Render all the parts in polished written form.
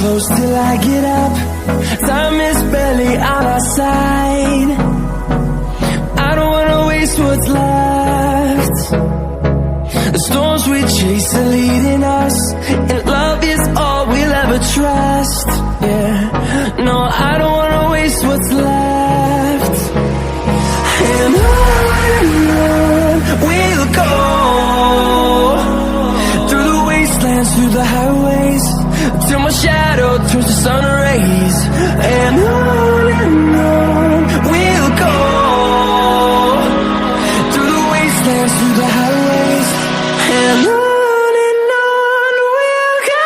close till I get up. Time is barely on our side. I don't wanna waste what's left. The storms we chase are leading us, and love is all we'll ever trust. Yeah, no, I don't wanna waste what's left. And on we'll go, through the wastelands, through the highways, till my shadow turns to sun rays. And on we'll go, through the wastelands, through the highways, and on we'll go.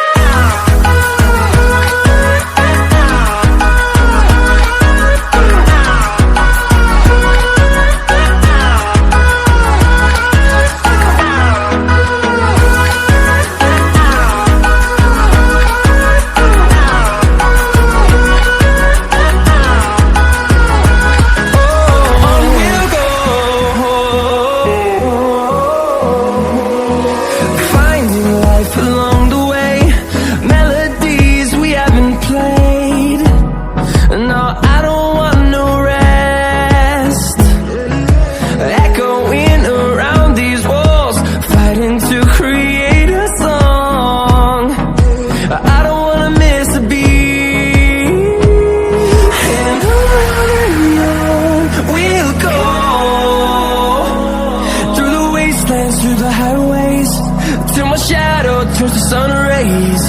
Turns to sun rays,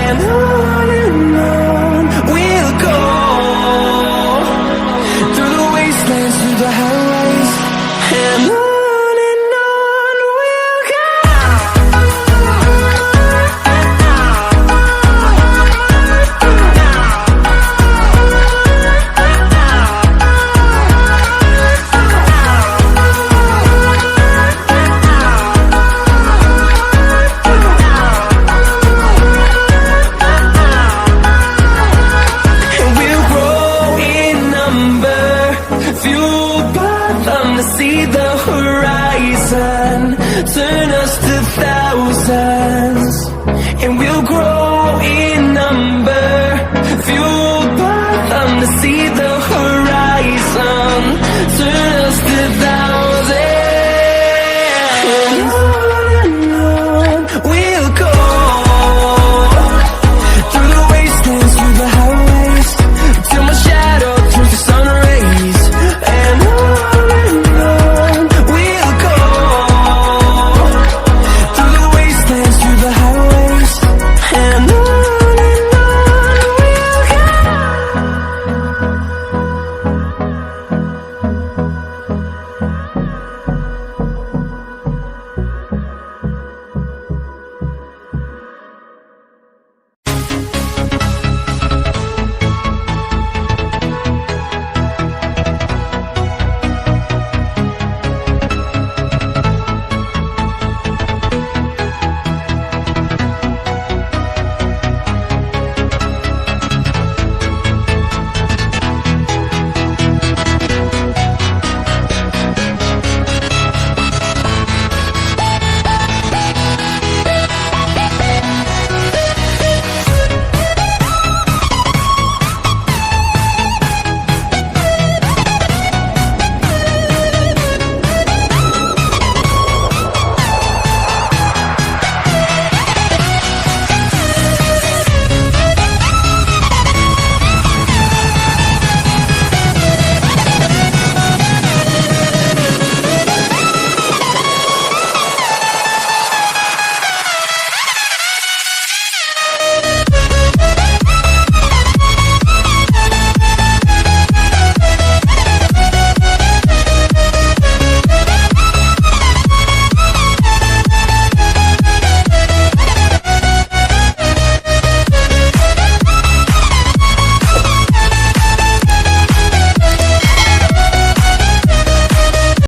and on we'll go, through the wastelands, through the highways, and on we'll go. See the horizon, turn us to thousands, and we'll grow in number.